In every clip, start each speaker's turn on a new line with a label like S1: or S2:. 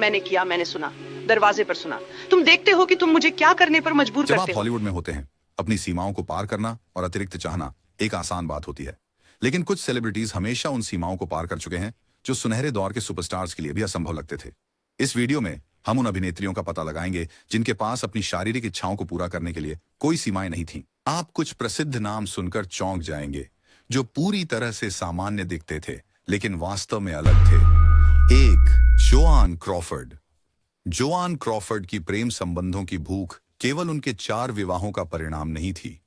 S1: मैंने किया, मैंने सुना, दरवाजे पर सुना। तुम देखते हो कि तुम मुझे क्या करने पर मजबूर
S2: जब
S1: करते
S2: आप
S1: हो।
S2: हॉलीवुड में होते हैं, अपनी सीमाओं को पार करना और अतिरिक्त चाहना एक आसान बात होती है, लेकिन कुछ सेलिब्रिटीज हमेशा उन सीमाओं को पार कर चुके हैं जो सुनहरे दौर के सुपरस्टार्स के लिए भी असंभव लगते थे। इस वीडियो में हम उन अभिनेत्रियों का पता लगाएंगे जिनके पास अपनी शारीरिक इच्छाओं को पूरा करने के लिए कोई सीमाएं नहीं थीं। आप कुछ प्रसिद्ध नाम सुनकर चौंक जाएंगे, जो पूरी तरह से सामान्य दिखते थे लेकिन वास्तव में अलग थे। 1. Joan Crawford. जोआन क्रॉफर्ड की प्रेम संबंधों की भूख केवल उनके 4 विवाहों का परिणाम नहीं थी,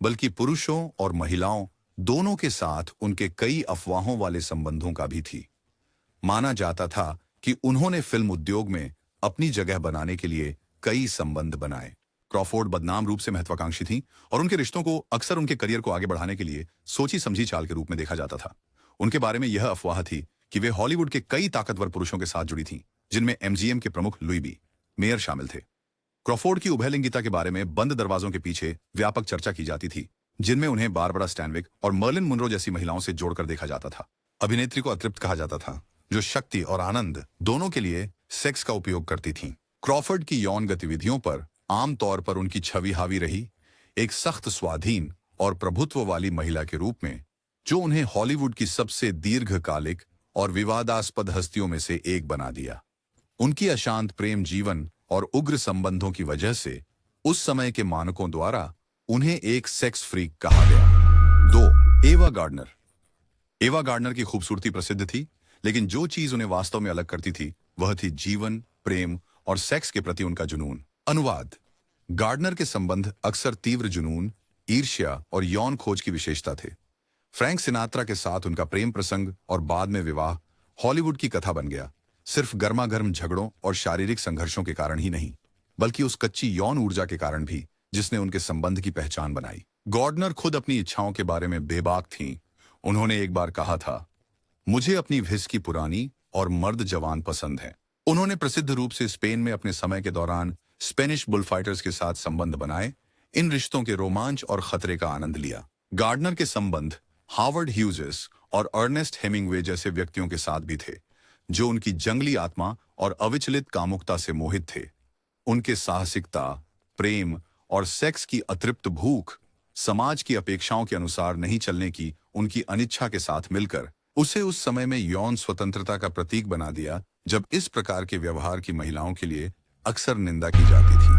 S2: बल्कि पुरुषों और महिलाओं दोनों के साथ उनके कई अफवाहों वाले संबंधों का भी थी। माना जाता था कि उन्होंने फिल्म उद्योग में अपनी जगह बनाने के लिए कई संबंध बनाए। क्रॉफोर्ड बदनाम रूप से महत्वाकांक्षी थीं और उनके रिश्तों को अक्सर उनके करियर को आगे बढ़ाने के लिए सोची समझी चाल के रूप में देखा जाता था। उनके बारे में यह अफवाह थी कि वे हॉलीवुड के कई ताकतवर पुरुषों के साथ जुड़ी थीं, जिनमें एमजीएम के प्रमुख लुई बी मेयर शामिल थे। क्रॉफोर्ड की उभयलिंगिता के बारे में बंद दरवाजों के पीछे व्यापक चर्चा की जाती थी, जिनमें उन्हें बारबरा स्टैनविक और मर्लिन मुनरो जैसी महिलाओं से जोड़कर देखा जाता था। अभिनेत्री को अतृप्त कहा जाता था, जो शक्ति और आनंद दोनों के लिए सेक्स का उपयोग करती थीं। क्रॉफर्ड की यौन गतिविधियों पर आमतौर पर उनकी छवि हावी रही, एक सख्त स्वाधीन और प्रभुत्व वाली महिला के रूप में, जो उन्हें हॉलीवुड की सबसे दीर्घकालिक और विवादास्पद हस्तियों में से एक बना दिया। उनकी अशांत प्रेम जीवन और उग्र संबंधों की वजह से उस समय के मानकों द्वारा उन्हें एक सेक्स फ्रीक कहा गया। 2. एवा गार्डनर। एवा गार्डनर की खूबसूरती प्रसिद्ध थी, लेकिन जो चीज उन्हें वास्तव में अलग करती थी वह थी जीवन, प्रेम और सेक्स के प्रति उनका जुनून। अनुवाद: गार्डनर के संबंध अक्सर तीव्र जुनून, ईर्ष्या और यौन खोज की विशेषता थे। फ्रैंक सिनात्रा के साथ उनका प्रेम प्रसंग और बाद में विवाह हॉलीवुड की कथा बन गया, सिर्फ गर्मागर्म झगड़ों और शारीरिक संघर्षों के कारण ही नहीं, बल्कि उस कच्ची यौन ऊर्जा के कारण भी जिसने उनके संबंध की पहचान बनाई। गार्डनर खुद अपनी इच्छाओं के बारे में बेबाक थीं। उन्होंने एक बार कहा था, मुझे अपनी व्हिस्की पुरानी और मर्द जवान पसंद है। उन्होंने प्रसिद्ध रूप से स्पेन में अपने समय के दौरान स्पेनिश बुलफाइटर्स के साथ संबंध बनाए, इन रिश्तों के रोमांच और खतरे का आनंद लिया। गार्डनर के संबंध हार्वर्ड ह्यूजेस और अर्नेस्ट हेमिंग्वे जैसे व्यक्तियों के साथ भी थे, जो उनकी जंगली आत्मा और अविचलित कामुकता से मोहित थे। उनके साहसिकता, प्रेम और सेक्स की अतृप्त भूख समाज की अपेक्षाओं के अनुसार नहीं चलने की उनकी अनिच्छा के साथ मिलकर उसे उस समय में यौन स्वतंत्रता का प्रतीक बना दिया, जब इस प्रकार के व्यवहार की महिलाओं के लिए अक्सर निंदा की जाती थी।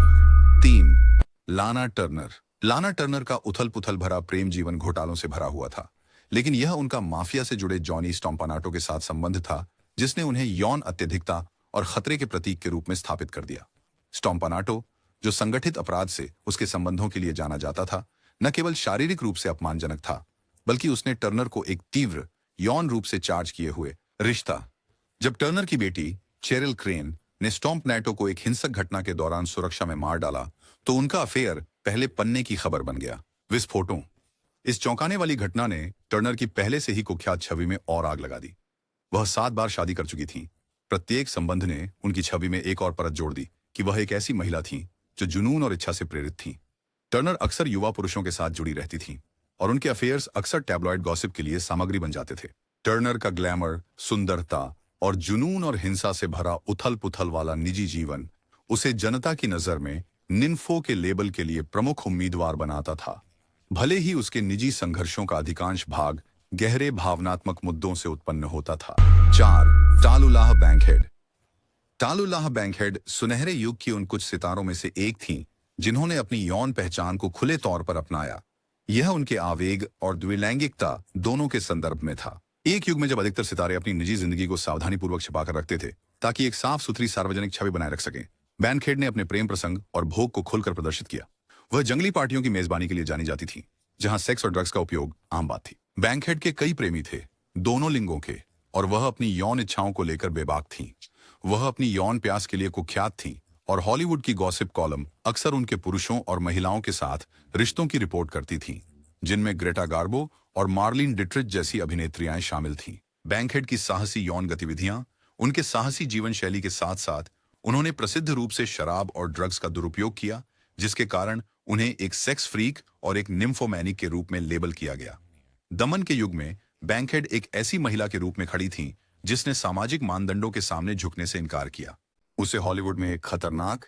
S2: 3. लाना टर्नर। लाना टर्नर का उथल-पुथल भरा प्रेम जीवन घोटालों से भरा हुआ था, लेकिन यह उनका माफिया से जुड़े जॉनी स्टॉम्पानाटो के साथ संबंध था, जिसने उन्हें यौन अत्यधिकता और खतरे के प्रतीक के रूप में स्थापित कर दिया। स्टॉम्पानाटो, जो संगठित अपराध से उसके संबंधों के लिए जाना जाता था, न केवल शारीरिक रूप से अपमानजनक था, बल्कि उसने टर्नर को एक तीव्र यौन रूप से चार्ज किए हुए रिश्ता। जब टर्नर की बेटी चेरिल क्रेन ने स्टॉम्पनाटो को एक हिंसक घटना के दौरान सुरक्षा में मार डाला, तो उनका अफेयर पहले पन्ने की खबर बन गया। विस्फोटों। इस चौंकाने वाली घटना ने टर्नर की पहले से ही कुख्यात छवि में और आग लगा दी। वह 7 बार शादी कर चुकी थीं। प्रत्येक संबंध ने उनकी छवि में एक और परत जोड़ दी कि वह एक ऐसी महिला थीं जो जुनून और इच्छा से प्रेरित थीं। टर्नर अक्सर युवा पुरुषों के साथ जुड़ी रहती थीं और उनके अफेयर्स अक्सर टैब्लॉइड गॉसिप के लिए सामग्री बन जाते थे। टर्नर का ग्लैमर, सुंदरता और जुनून और हिंसा से भरा उथल-पुथल वाला निजी जीवन उसे जनता की नजर में निम्फो के लेबल के लिए प्रमुख उम्मीदवार बनाता था, भले ही उसके निजी संघर्षों का अधिकांश भाग गहरे भावनात्मक मुद्दों से उत्पन्न होता था। 4. टालुलाह बैंकहेड। टालुलाह बैंकहेड सुनहरे युग की उन कुछ सितारों में से एक थीं जिन्होंने अपनी यौन पहचान को खुले तौर पर अपनाया। यह उनके आवेग और द्विलैंगिकता दोनों के संदर्भ में था। एक युग में जब अधिकतर सितारे अपनी निजी जिंदगी को सावधानीपूर्वक छिपाकर रखते थे ताकि एक साफ सुथरी सार्वजनिक छवि बनाए रख सकें, बैंकहेड ने अपने प्रेम प्रसंग और भोग को खुलकर प्रदर्शित किया। वह जंगली पार्टियों की मेजबानी के लिए जानी जाती थी, जहां सेक्स और ड्रग्स का उपयोग आम बात थी। बैंकहेड के कई प्रेमी थे, दोनों लिंगों के, और वह अपनी यौन इच्छाओं को लेकर बेबाक थीं। वह अपनी यौन प्यास के लिए कुख्यात थीं और हॉलीवुड की गॉसिप कॉलम अक्सर उनके पुरुषों और महिलाओं के साथ रिश्तों की रिपोर्ट करती थीं, जिनमें ग्रेटा गार्बो और मार्लिन डिट्रिच जैसी अभिनेत्रियां शामिल थीं। बैंकहेड की साहसी यौन गतिविधियां उनके साहसी जीवन शैली के साथ साथ उन्होंने प्रसिद्ध रूप से शराब और ड्रग्स का दुरुपयोग किया, जिसके कारण उन्हें एक सेक्स फ्रीक और एक निम्फोमैनिक के रूप में लेबल किया गया। दमन के युग में बैंकहेड एक ऐसी महिला के रूप में खड़ी थीं जिसने सामाजिक मानदंडों के सामने झुकने से इनकार किया। उसे हॉलीवुड में एक खतरनाक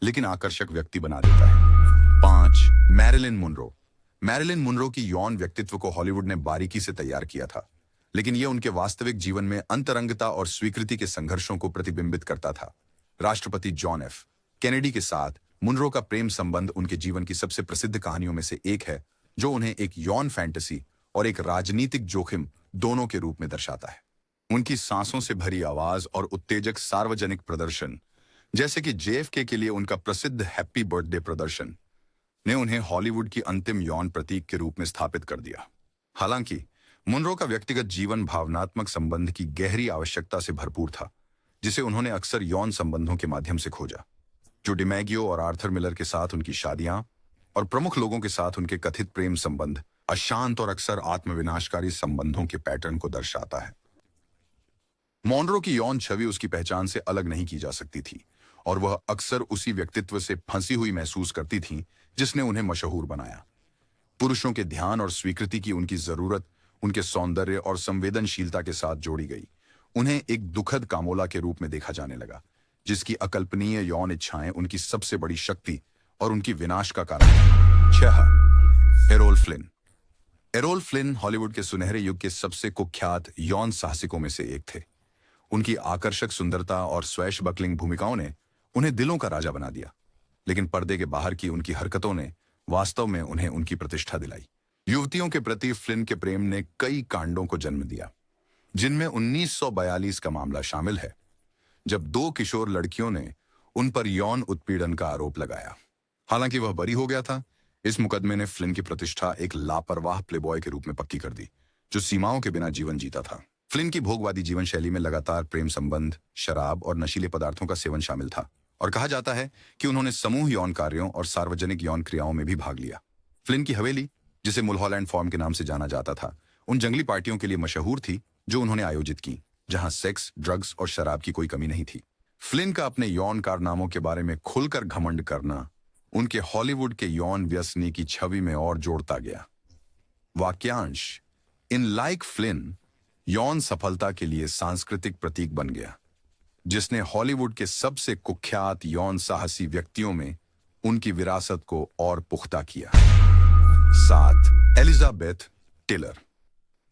S2: लेकिन आकर्षक व्यक्ति बना देता है। 5. Marilyn Munro. मैरिलिन मुनरो की यौन व्यक्तित्व को हॉलीवुड ने बारीकी से तैयार किया था, लेकिन यह उनके वास्तविक जीवन में अंतरंगता और स्वीकृति के संघर्षों को प्रतिबिंबित करता था। राष्ट्रपति जॉन एफ कैनेडी के साथ मुनरो का प्रेम संबंध उनके जीवन की सबसे प्रसिद्ध कहानियों में से एक है, जो उन्हें एक यौन फैंटेसी और एक राजनीतिक जोखिम दोनों के रूप में दर्शाता है। उनकी सांसों से भरी आवाज और उत्तेजक सार्वजनिक प्रदर्शन, जैसे कि JFK के लिए उनका प्रसिद्ध हैप्पी बर्थडे प्रदर्शन, ने उन्हें हॉलीवुड की अंतिम यौन प्रतीक के रूप में स्थापित कर दिया। हालांकि मुनरो का व्यक्तिगत जीवन भावनात्मक संबंध की गहरी आवश्यकता से भरपूर था, जिसे उन्होंने अक्सर यौन संबंधों के माध्यम से खोजा। जो डिमैगियो और आर्थर मिलर के साथ उनकी शादियां और प्रमुख लोगों के साथ उनके कथित प्रेम संबंध अशांत और अक्सर आत्मविनाशकारी संबंधों के पैटर्न को दर्शाता है। मोनरो की यौन छवि उसकी पहचान से अलग नहीं की जा सकती थी और वह अक्सर उसी व्यक्तित्व से फंसी हुई महसूस करती थी जिसने उन्हें मशहूर बनाया। पुरुषों के ध्यान और स्वीकृति की उनकी जरूरत उनके सौंदर्य और संवेदनशीलता के साथ जोड़ी गई। उन्हें एक दुखद कामोला के रूप में देखा जाने लगा, जिसकी अकल्पनीय यौन इच्छाएं उनकी सबसे बड़ी शक्ति और उनकी विनाश का कारण थी। 6. Errol Flint. Errol Flint Hollywood के सुनहरे युग के सबसे कुख्यात यौन साहसिकों में से एक थे। उनकी आकर्षक सुंदरता और स्वैशबकलिंग भूमिकाओं ने उन्हें दिलों का राजा बना दिया, लेकिन पर्दे के बाहर की उनकी हरकतों ने वास्तव में उन्हें उनकी प्रतिष्ठा दिलाई। युवतियों के प्रति फ्लिन के प्रेम ने कई कांडों को जन्म दिया, जिनमें 1942 का मामला शामिल है, जब 2 किशोर लड़कियों ने उन पर यौन उत्पीड़न का आरोप लगाया। हालांकि वह बरी हो गया था, इस मुकदमे ने फ्लिन की प्रतिष्ठा एक लापरवाह प्लेबॉय के रूप में पक्की कर दी, जो सीमाओं के बिना जीवन जीता था। फ्लिन की भोगवादी जीवन शैली में लगातार प्रेम संबंध, शराब और नशीले पदार्थों का सेवन शामिल था, और कहा जाता है कि उन्होंने समूह यौन कार्यों और सार्वजनिक यौन क्रियाओं में भी भाग लिया। फ्लिन की हवेली, जिसे मुलहॉलैंड फॉर्म के नाम से जाना जाता था, उन जंगली पार्टियों के लिए मशहूर थी जो उन्होंने आयोजित की, जहां सेक्स, ड्रग्स और शराब की कोई कमी नहीं थी। फ्लिन का अपने यौन कारनामों के बारे में खुलकर घमंड करना उनके हॉलीवुड के यौन व्यसनी की छवि में और जोड़ता गया। वाक्यांश: इन लाइक फ्लिन यौन सफलता के लिए सांस्कृतिक प्रतीक बन गया, जिसने हॉलीवुड के सबसे कुख्यात यौन साहसी व्यक्तियों में उनकी विरासत को और पुख्ता किया। 7. Elizabeth Taylor.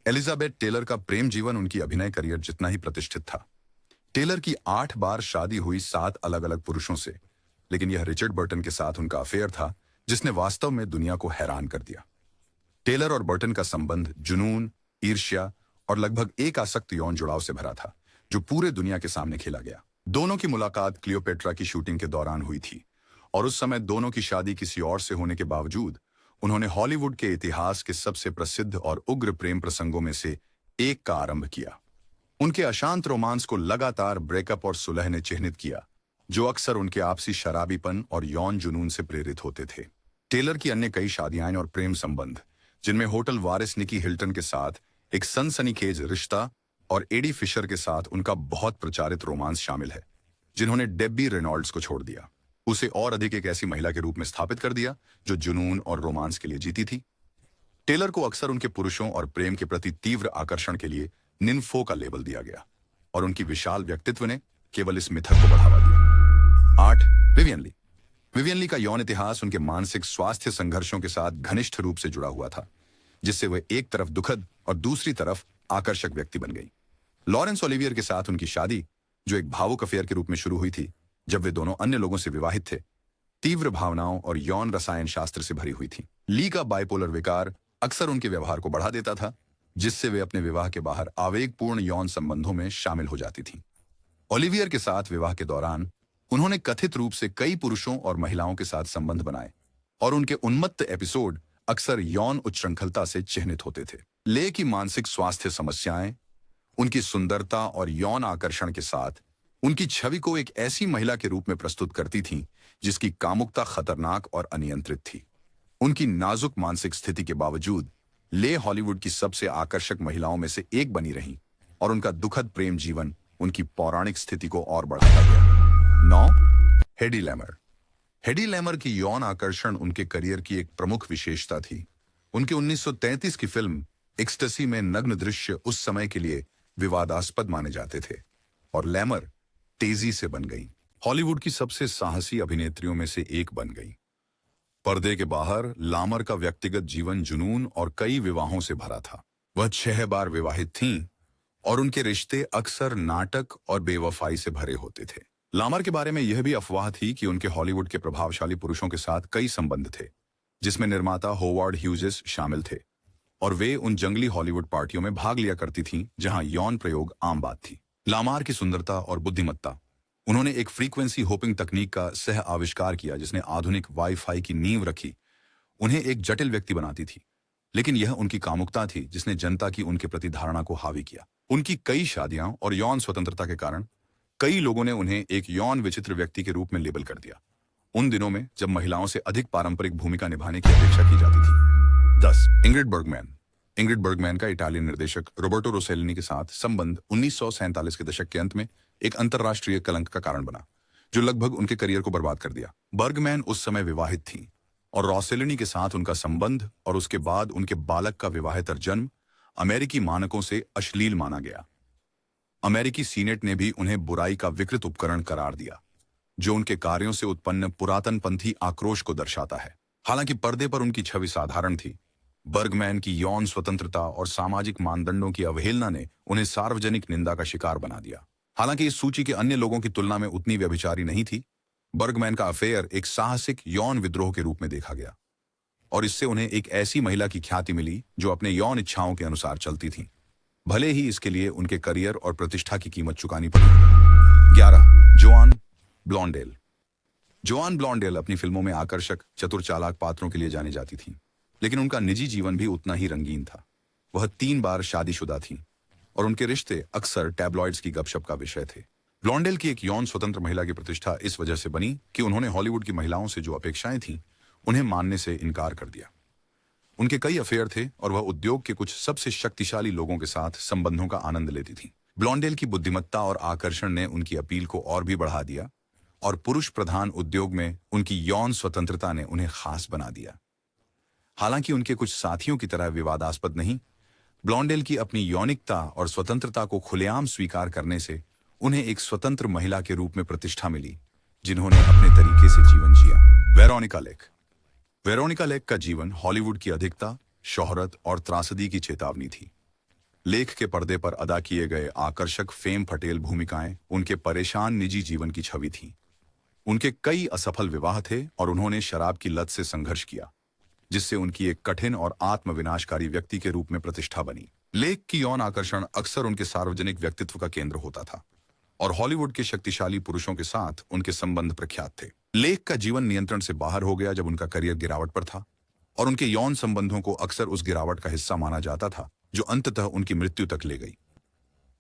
S2: एलिजाबेथ टेलर का प्रेम जीवन उनकी अभिनय करियर जितना ही प्रतिष्ठित था। टेलर की 8 बार शादी हुई 7 अलग अलग पुरुषों से, लेकिन यह रिचर्ड बर्टन के साथ उनका अफेयर था, जिसने वास्तव में दुनिया को हैरान कर दिया। टेलर और बर्टन का संबंध जुनून, ईर्ष्या और लगभग एक आसक्त यौन जुड़ाव से भरा था, जो पूरे दुनिया के सामने खेला गया। दोनों की मुलाकात क्लियोपेट्रा की शूटिंग के दौरान हुई थी, और उस समय दोनों की शादी किसी और से होने के बावजूद उन्होंने हॉलीवुड के इतिहास के सबसे प्रसिद्ध और उग्र प्रेम प्रसंगों में से एक का आरंभ किया। उनके अशांत रोमांस को लगातार ब्रेकअप और सुलह ने चिह्नित किया, जो अक्सर उनके आपसी शराबीपन और यौन जुनून से प्रेरित होते थे। टेलर की अन्य कई शादियां और प्रेम संबंध, जिनमें होटल वारिस निकी हिल्टन के साथ एक सनसनीखेज रिश्ता और एडी फिशर के साथ उनका बहुत प्रचारित रोमांस शामिल है, जिन्होंने डेब्बी रेनॉल्ड्स को छोड़ दिया, उसे और अधिक एक ऐसी महिला के रूप में स्थापित कर दिया जो जुनून और रोमांस के लिए जीती थी। टेलर को अक्सर उनके पुरुषों और प्रेम के प्रति तीव्र आकर्षण के लिए निम्फो का लेबल दिया गया, और उनकी विशाल व्यक्तित्व ने केवल इस मिथक को बढ़ावा दिया। 8. विवियन ली। विवियन ली का यौन इतिहास उनके मानसिक स्वास्थ्य संघर्षों के साथ घनिष्ठ रूप से जुड़ा हुआ था, जिससे वह एक तरफ दुखद और दूसरी तरफ आकर्षक व्यक्ति बन गई। लॉरेंस ओलिवियर के साथ उनकी शादी, जो एक भावुक अफेयर के रूप में शुरू हुई थी जब वे दोनों अन्य लोगों से विवाहित थे, तीव्र भावनाओं और यौन रसायन शास्त्र से भरी हुई थी। ली का बाइपोलर विकार अक्सर उनके व्यवहार को बढ़ा देता था, जिससे वे अपने विवाह के बाहर आवेगपूर्ण यौन संबंधों में शामिल हो जाती थीं। ओलिवियर के साथ विवाह के दौरान उन्होंने कथित रूप से कई पुरुषों और महिलाओं के साथ संबंध बनाए, और उनके उन्मत्त एपिसोड अक्सर यौन उच्छृंखलता से चिह्नित होते थे। ले की मानसिक स्वास्थ्य समस्याएं उनकी सुंदरता और यौन आकर्षण के साथ उनकी छवि को एक ऐसी महिला के रूप में प्रस्तुत करती थीं जिसकी कामुकता खतरनाक और अनियंत्रित थी। उनकी नाजुक मानसिक स्थिति के बावजूद ले हॉलीवुड की सबसे आकर्षक महिलाओं में से एक बनी रहीं, और उनका दुखद प्रेम जीवन उनकी पौराणिक स्थिति को और बढ़ाता गया। 9. Heidi Lamar. हेडी लैमर की यौन आकर्षण उनके करियर की एक प्रमुख विशेषता थी। उनके 1933 की फिल्म एक्सटेसी में नग्न दृश्य उस समय के लिए विवादास्पद माने जाते थे, और लैमर तेजी से बन गई। हॉलीवुड की सबसे साहसी अभिनेत्रियों में से एक बन गई। पर्दे के बाहर लामर का व्यक्तिगत जीवन जुनून और कई विवाहों से भरा था। वह 6 बार विवाहित थीं और उनके रिश्ते अक्सर नाटक और बेवफाई से भरे होते थे। लामर के बारे में यह भी अफवाह थी कि उनके हॉलीवुड के प्रभावशाली पुरुषों के साथ कई संबंध थे, जिसमें निर्माता होवार्ड ह्यूजेस शामिल थे, और वे उन जंगली हॉलीवुड पार्टियों में भाग लिया करती थीं जहां यौन प्रयोग आम बात थी। लामार की सुंदरता और बुद्धिमत्ता। उन्होंने एक फ्रीक्वेंसी होपिंग तकनीक का सह आविष्कार किया जिसने आधुनिक वाईफाई की नींव रखी। उन्हें एक जटिल व्यक्ति बनाती थी, लेकिन यह उनकी कामुकता थी जिसने जनता की उनके प्रति धारणा को हावी किया। उनकी कई शादियां और यौन स्वतंत्रता के कारण कई लोगों ने उन्हें एक यौन विचित्र व्यक्ति के रूप में लेबल कर दिया, उन दिनों में जब महिलाओं से अधिक पारंपरिक भूमिका निभाने की अपेक्षा की जाती थी। 10. Ingrid Burgman. इंग्रिड बर्गमैन का इटालियन निर्देशक रोबर्टो रोसेलिनी के साथ संबंध 1947 के दशक के अंत में एक अंतर्राष्ट्रीय कलंक का कारण बना, जो लगभग उनके करियर को बर्बाद कर दिया। बर्गमैन उस समय विवाहित थी और रोसेलिनी के साथ उनका संबंध और उसके बाद उनके बालक का विवाहेतर जन्म अमेरिकी मानकों से अश्लील माना गया। अमेरिकी सीनेट ने भी उन्हें बुराई का विकृत उपकरण करार दिया, जो उनके कार्यों से उत्पन्न पुरातनपंथी आक्रोश को दर्शाता है। हालांकि पर्दे पर उनकी छवि साधारण थी, बर्गमैन की यौन स्वतंत्रता और सामाजिक मानदंडों की अवहेलना ने उन्हें सार्वजनिक निंदा का शिकार बना दिया। हालांकि इस सूची के अन्य लोगों की तुलना में उतनी व्यभिचारी नहीं थी। बर्गमैन का अफेयर एक साहसिक यौन विद्रोह के रूप में देखा गया और इससे उन्हें एक ऐसी महिला की ख्याति मिली जो अपने यौन इच्छाओं के अनुसार चलती थी, भले ही इसके लिए उनके करियर और प्रतिष्ठा की कीमत चुकानी पड़ी। 11. जोआन ब्लॉन्डेल। जोआन ब्लॉन्डेल अपनी फिल्मों में आकर्षक चतुर चालाक पात्रों के लिए जानी जाती थीं, लेकिन उनका निजी जीवन भी उतना ही रंगीन था। वह 3 बार शादीशुदा थीं और उनके रिश्ते अक्सर टैब्लॉइड्स की गपशप का विषय थे। ब्लॉन्डेल की एक यौन स्वतंत्र महिला की प्रतिष्ठा इस वजह से बनी कि उन्होंने हॉलीवुड की महिलाओं से जो अपेक्षाएं थीं उन्हें मानने से इनकार कर दिया। उनके कई अफेयर थे और वह उद्योग के कुछ सबसे शक्तिशाली लोगों के साथ संबंधों का आनंद लेती थी। ब्लॉन्डेल की बुद्धिमत्ता और आकर्षण ने उनकी अपील को और भी बढ़ा दिया और पुरुष प्रधान उद्योग में उनकी यौन स्वतंत्रता ने उन्हें खास बना दिया। हालांकि उनके कुछ साथियों की तरह विवादास्पद नहीं, ब्लॉन्डेल की अपनी यौनिकता और स्वतंत्रता को खुलेआम स्वीकार करने से उन्हें एक स्वतंत्र महिला के रूप में प्रतिष्ठा मिली, जिन्होंने अपने तरीके से जीवन जिया। Veronica Lake. वेरोनिका लेक का जीवन हॉलीवुड की अधिकता, शोहरत और त्रासदी की चेतावनी थी। लेक के पर्दे पर अदा किए गए आकर्षक फेम फटेल भूमिकाएं उनके परेशान निजी जीवन की छवि थीं। उनके कई असफल विवाह थे और उन्होंने शराब की लत से संघर्ष किया, जिससे उनकी एक कठिन और आत्मविनाशकारी व्यक्ति के रूप में प्रतिष्ठा बनी। लेक की यौन आकर्षण अक्सर उनके सार्वजनिक व्यक्तित्व का केंद्र होता था और हॉलीवुड के शक्तिशाली पुरुषों के साथ उनके संबंध प्रख्यात थे। लेक का जीवन नियंत्रण से बाहर हो गया जब उनका करियर गिरावट पर था और उनके यौन संबंधों को अक्सर उस गिरावट का हिस्सा माना जाता था, जो अंततः उनकी मृत्यु तक ले गई।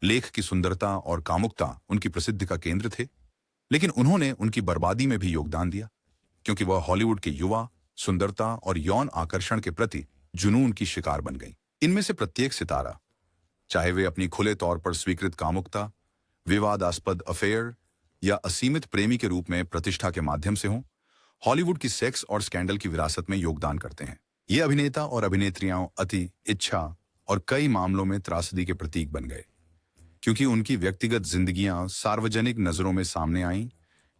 S2: लेक की सुंदरता और कामुकता उनकी प्रसिद्धि का केंद्र थे, लेकिन उन्होंने उनकी बर्बादी में भी योगदान दिया, क्योंकि वह हॉलीवुड के युवा सुंदरता और यौन आकर्षण के प्रति जुनून की शिकार बन गई। इनमें से प्रत्येक सितारा, चाहे वे अपनी खुले तौर पर स्वीकृत कामुकता, विवादास्पद अफेयर या असीमित प्रेमी के रूप में प्रतिष्ठा के माध्यम से हों, हॉलीवुड की सेक्स और स्कैंडल की विरासत में योगदान करते हैं। ये अभिनेता और अभिनेत्रियां अति इच्छा और कई मामलों में त्रासदी के प्रतीक बन गए, क्योंकि उनकी व्यक्तिगत जिंदगियां सार्वजनिक नजरों में सामने आईं,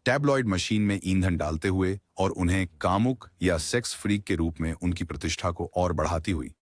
S2: टैब्लॉइड मशीन में ईंधन डालते हुए और उन्हें कामुक या सेक्स फ्रीक के रूप में उनकी प्रतिष्ठा को और बढ़ाती हुई।